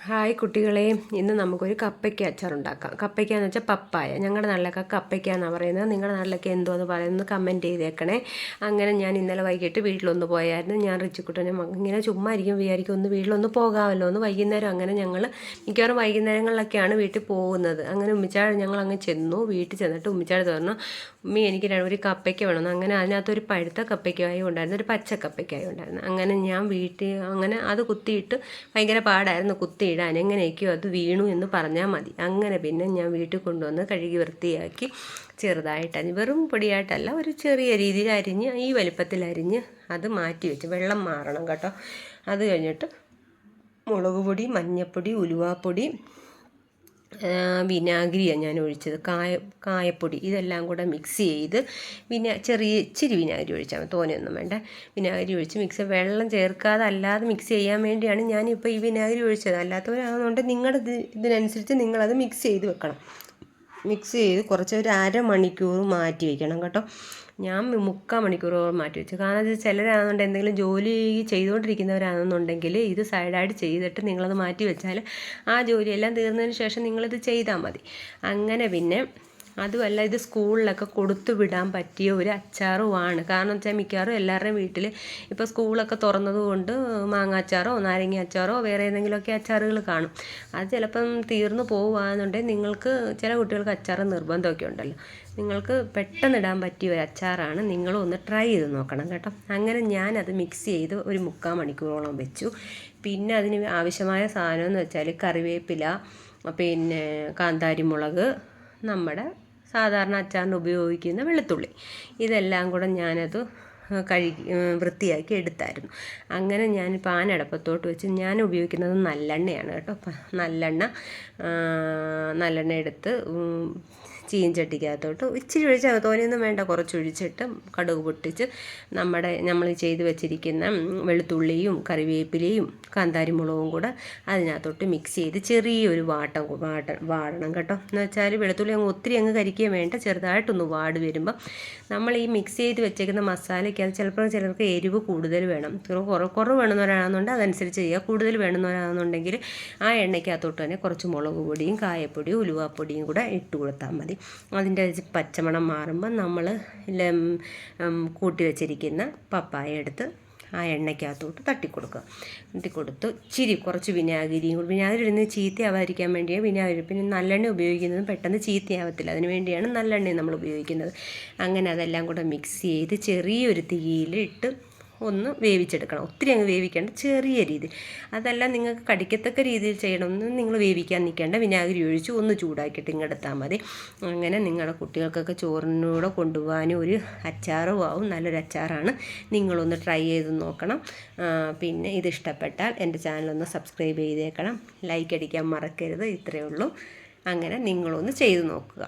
Hi കുട്ടികളെ, ഇന്ന് നമുക്കൊരു കപ്പയ്ക്ക അച്ചാറുണ്ടാക്കാം. കപ്പയ്ക്ക എന്ന് വെച്ചാൽ പപ്പായ. ഞങ്ങളുടെ നാട്ടിലൊക്കെ കപ്പയ്ക്ക എന്നാണ് പറയുന്നത്. നിങ്ങളുടെ നാട്ടിലൊക്കെ എന്തോ എന്ന് പറയുന്നത് കമൻറ്റ് ചെയ്തേക്കണേ. അങ്ങനെ ഞാൻ ഇന്നലെ വൈകിട്ട് വീട്ടിലൊന്ന് പോയായിരുന്നു. ഞാൻ റിച്ചിക്കുട്ടനും ഇങ്ങനെ ചുമ്മാ വിചാരിക്കും ഒന്ന് വീട്ടിലൊന്ന് പോകാമല്ലോ എന്ന്. വൈകുന്നേരം അങ്ങനെ ഞങ്ങൾ മിക്കവാറും വൈകുന്നേരങ്ങളിലൊക്കെയാണ് വീട്ടിൽ പോകുന്നത്. അങ്ങനെ ഉമ്മിച്ചാട് ഞങ്ങൾ അങ്ങ് ചെന്നു. വീട്ടിൽ ചെന്നിട്ട് ഉമ്മിച്ചാട് പറഞ്ഞു, ഉമ്മി എനിക്ക് ഒരു കപ്പയ്ക്ക വേണമെന്ന്. അങ്ങനെ അതിനകത്തൊരു പഴുത്ത കപ്പയ്ക്കായും ഉണ്ടായിരുന്നു, ഒരു പച്ച കപ്പയ്ക്കായും ഉണ്ടായിരുന്നു. അങ്ങനെ ഞാൻ വീട്ടിൽ അങ്ങനെ അത് കുത്തിയിട്ട് ഭയങ്കര പാടായിരുന്നു കുത്തിയിടാൻ. എങ്ങനെയൊക്കെയോ അത് വീണു എന്ന് പറഞ്ഞാൽ മതി. അങ്ങനെ പിന്നെ ഞാൻ വീട്ടിൽ കൊണ്ടുവന്ന് കഴുകി വൃത്തിയാക്കി ചെറുതായിട്ട് അരിഞ്ഞ്, വെറും പൊടിയായിട്ടല്ല, ഒരു ചെറിയ രീതിയിൽ അരിഞ്ഞ് ഈ വലുപ്പത്തിൽ അരിഞ്ഞ് അത് മാറ്റി വെച്ച് വെള്ളം മാറണം കേട്ടോ. അത് കഴിഞ്ഞിട്ട് മുളക് പൊടി, മഞ്ഞൾപ്പൊടി, ഉലുവാപ്പൊടി, വിനാഗിരിയാണ് ഞാൻ ഒഴിച്ചത്, കായപ്പൊടി, ഇതെല്ലാം കൂടെ മിക്സ് ചെയ്ത് ഇച്ചിരി വിനാഗിരി ഒഴിച്ചാൽ മതി, തോനെയൊന്നും വേണ്ട. വിനാഗിരി ഒഴിച്ച് മിക്സ്, വെള്ളം ചേർക്കാതെ അല്ലാതെ മിക്സ് ചെയ്യാൻ വേണ്ടിയാണ് ഞാനിപ്പോൾ ഈ വിനാഗിരി ഒഴിച്ചത്. അല്ലാത്തവരാണെന്നുണ്ടെങ്കിൽ നിങ്ങളുടെ ഇതിനനുസരിച്ച് നിങ്ങളത് മിക്സ് ചെയ്ത് വെക്കണം. മിക്സ് ചെയ്ത് കുറച്ച് ഒരു അരമണിക്കൂർ മാറ്റി വയ്ക്കണം കേട്ടോ. ഞാൻ 3/4 മണിക്കൂറോളം മാറ്റി വെച്ചു. കാരണം ചിലരാണെന്നുണ്ടെങ്കിൽ എന്തെങ്കിലും ജോലി ചെയ്തുകൊണ്ടിരിക്കുന്നവരാണെന്നുണ്ടെങ്കിൽ ഇത് സൈഡായിട്ട് ചെയ്തിട്ട് നിങ്ങളത് മാറ്റി വെച്ചാൽ ആ ജോലിയെല്ലാം തീർന്നതിന് ശേഷം നിങ്ങളിത് ചെയ്താൽ മതി. അങ്ങനെ പിന്നെ അതുമല്ല, ഇത് സ്കൂളിലൊക്കെ കൊടുത്തു വിടാൻ പറ്റിയ ഒരു അച്ചാറുമാണ്. കാരണം വെച്ചാൽ മിക്കവാറും എല്ലാവരുടെയും വീട്ടിൽ ഇപ്പോൾ സ്കൂളൊക്കെ തുറന്നതുകൊണ്ട് മാങ്ങ അച്ചാറോ നാരങ്ങ അച്ചാറോ വേറെ ഏതെങ്കിലുമൊക്കെ അച്ചാറുകൾ കാണും. അത് ചിലപ്പം തീർന്നു പോകുകയാണെന്നുണ്ടെങ്കിൽ നിങ്ങൾക്ക് ചില കുട്ടികൾക്ക് അച്ചാർ നിർബന്ധമൊക്കെ ഉണ്ടല്ലോ, നിങ്ങൾക്ക് പെട്ടെന്ന് ഇടാൻ പറ്റിയ ഒരു അച്ചാറാണ്. നിങ്ങളും ഒന്ന് ട്രൈ ചെയ്ത് നോക്കണം കേട്ടോ. അങ്ങനെ ഞാനത് മിക്സ് ചെയ്ത് ഒരു 3/4 മണിക്കൂറോളം വെച്ചു. പിന്നെ അതിന് ആവശ്യമായ സാധനം എന്ന് വെച്ചാൽ കറിവേപ്പില, പിന്നെ കാന്താരിമുളക്, നമ്മുടെ സാധാരണ അച്ചാറിന് ഉപയോഗിക്കുന്ന വെളുത്തുള്ളി, ഇതെല്ലാം കൂടെ ഞാനത് വൃത്തിയാക്കി എടുത്തായിരുന്നു. അങ്ങനെ ഞാൻ പാൻ അടുപ്പത്തോട്ട് വെച്ച്, ഞാൻ ഉപയോഗിക്കുന്നത് നല്ലെണ്ണയാണ് കേട്ടോ. നല്ലെണ്ണ എടുത്ത് ചീഞ്ചട്ടിക്കകത്തോട്ട് ഇച്ചിരി ഒഴിച്ചാൽ തോനെയൊന്നും വേണ്ട, കുറച്ചൊഴിച്ചിട്ട് കടുക് പൊട്ടിച്ച് നമ്മൾ ചെയ്ത് വെച്ചിരിക്കുന്ന വെളുത്തുള്ളിയും കറിവേപ്പിലയും കാന്താരിമുളകും കൂടെ അതിനകത്തോട്ട് മിക്സ് ചെയ്ത് ചെറിയൊരു വാടണം കേട്ടോ. എന്ന് വെച്ചാൽ വെളുത്തുള്ളി ഒത്തിരി കരിക്കുകയും വേണ്ട, ചെറുതായിട്ടൊന്ന് വാടി വരുമ്പം നമ്മൾ ഈ മിക്സ് ചെയ്ത് വെച്ചേക്കുന്ന മസാലയ്ക്ക് അത് ചിലപ്പോൾ ചിലർക്ക് എരിവ് കൂടുതൽ വേണം, കുറവ് വേണമെന്നവരാണെന്നുണ്ടെങ്കിൽ അതനുസരിച്ച് ചെയ്യുക. കൂടുതൽ വേണമെന്നവരാണെന്നുണ്ടെങ്കിൽ ആ എണ്ണയ്ക്കകത്തോട്ട് തന്നെ കുറച്ച് മുളക് പൊടിയും കായപ്പൊടിയും ഉലുവാപ്പൊടിയും കൂടെ ഇട്ട് കൊടുത്താൽ മതി. അതിൻ്റെ പച്ചമണം മാറുമ്പോൾ നമ്മൾ കൂട്ടി വെച്ചിരിക്കുന്ന പപ്പായ എടുത്ത് ആ എണ്ണയ്ക്കകത്തോട്ട് തട്ടിക്കൊടുത്ത് കുറച്ച് വിനാഗിരി ഇടുന്നത് ചീത്തയാവാതിരിക്കാൻ വേണ്ടിയാണ് വിനാഗിരി. പിന്നെ നല്ലെണ്ണ ഉപയോഗിക്കുന്നത് പെട്ടെന്ന് ചീത്തയാവത്തില്ല, അതിന് വേണ്ടിയാണ് നല്ലെണ്ണ നമ്മൾ ഉപയോഗിക്കുന്നത്. അങ്ങനെ അതെല്ലാം കൂടെ മിക്സ് ചെയ്ത് ചെറിയൊരു തീയിലിട്ട് ഒന്ന് വേവിച്ചെടുക്കണം. ഒത്തിരി അങ്ങ് വേവിക്കേണ്ട, ചെറിയ രീതിയിൽ. അതെല്ലാം നിങ്ങൾക്ക് കടിക്കത്തക്ക രീതിയിൽ ചെയ്യണമെന്ന് നിങ്ങൾ വേവിക്കാൻ നിൽക്കേണ്ട. വിനാഗിരി ഒഴിച്ച് ഒന്ന് ചൂടാക്കിയിട്ട് ഇങ്ങെടുത്താൽ മതി. അങ്ങനെ നിങ്ങളുടെ കുട്ടികൾക്കൊക്കെ ചോറിനൂടെ കൊണ്ടുപോകാനും ഒരു അച്ചാറും ആവും. നല്ലൊരു അച്ചാറാണ്, നിങ്ങളൊന്ന് ട്രൈ ചെയ്ത് നോക്കണം. പിന്നെ ഇത് ഇഷ്ടപ്പെട്ടാൽ എൻ്റെ ചാനലൊന്ന് സബ്സ്ക്രൈബ് ചെയ്തേക്കണം, ലൈക്ക് അടിക്കാൻ മറക്കരുത്. ഇത്രയേ ഉള്ളൂ. അങ്ങനെ നിങ്ങളൊന്ന് ചെയ്ത് നോക്കുക.